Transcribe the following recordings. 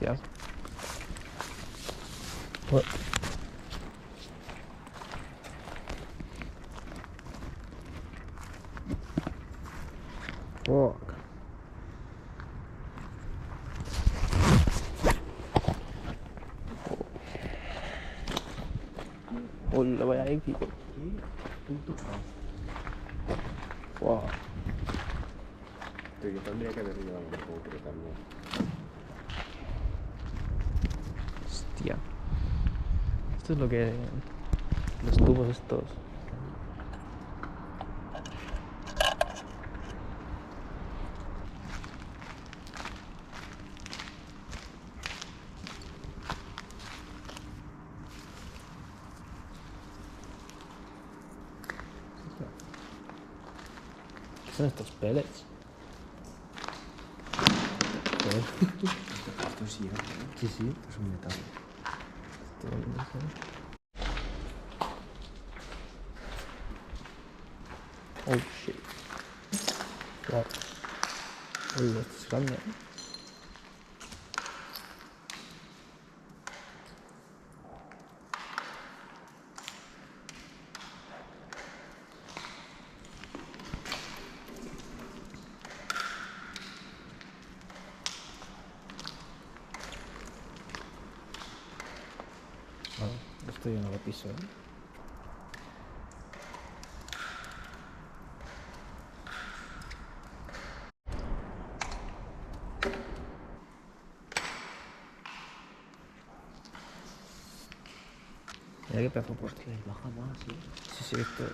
Hostias. Joder. Fuck. Hola, vaya aquí. ¿Qué? Punto A. Wow. Tío, yo tendría que haber llevado un poco también. Hostia. Esto es lo que... Los tubos estos. ¿Qué son estos pellets? Joder. Esto es hierro, ¿eh? Sí, sí. Esto es un metal. Esto no sé. Oh shit. Wow. Uy, esto es grande, ¿eh? Bueno, esto yo no lo piso, ¿eh? Mira qué pedazo de puerta. Hostia, y baja más, ¿eh? Sí, sí, esto...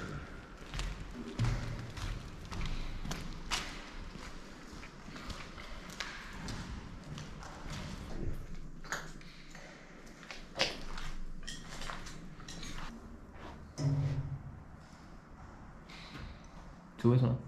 ¿Subes o no?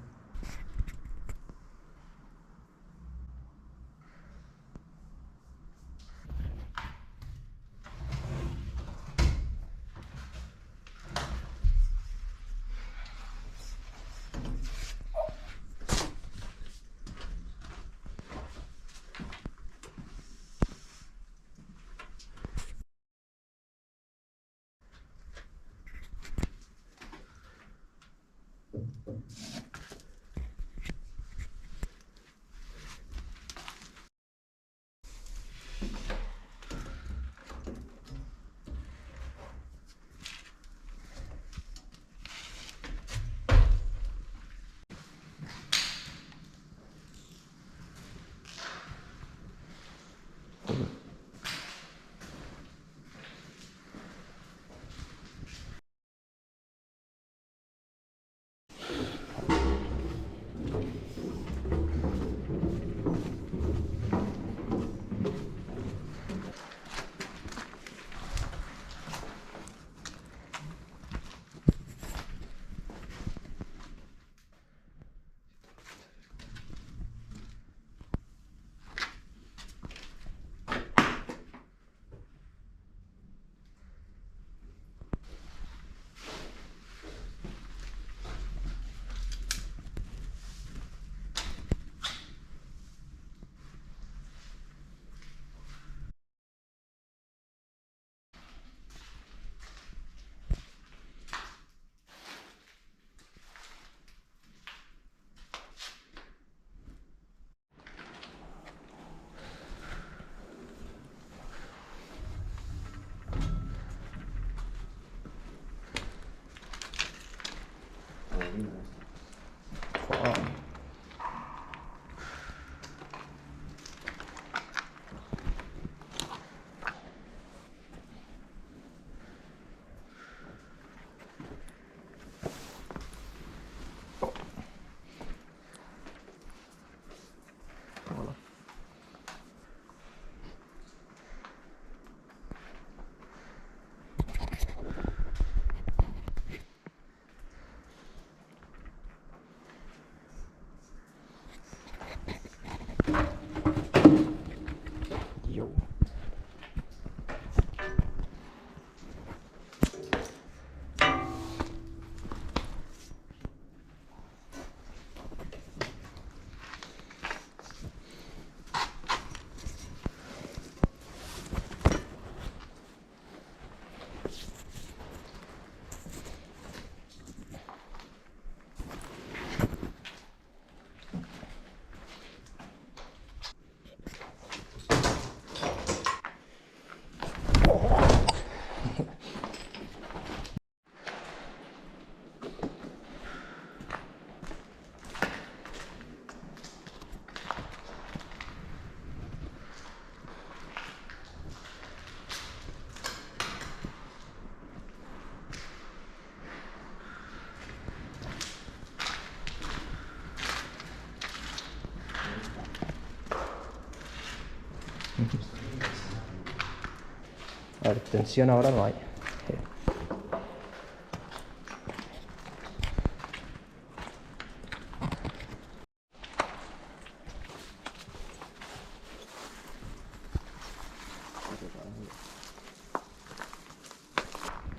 A ver, tensión ahora no hay.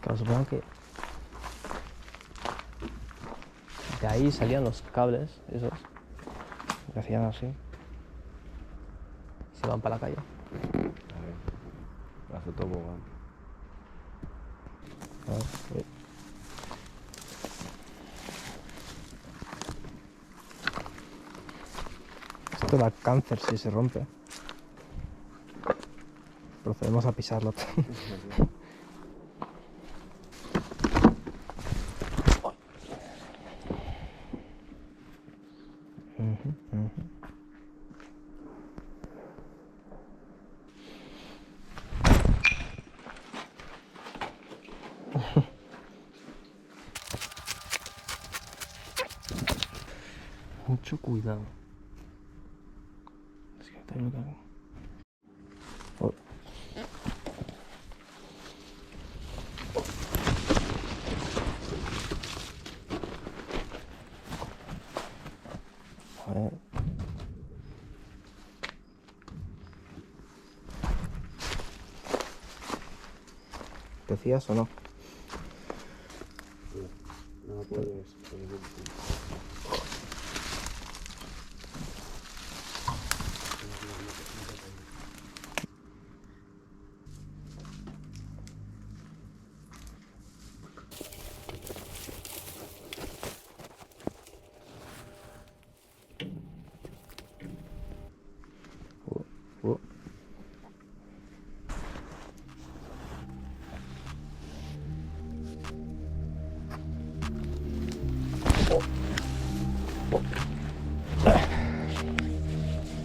Claro, supongo que de ahí salían los cables esos que hacían así. Se van para la calle. A ver. Hace tobogán. A ver, uy. Esto da cáncer si se rompe. Procedemos a pisarlo. Mucho cuidado. Es que tengo que... Oh. A ver. ¿Te fías o no? No puedes. Oh.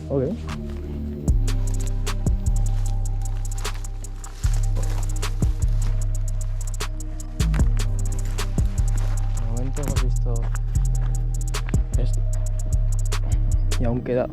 Ok. De momento hemos visto esto. Y aún queda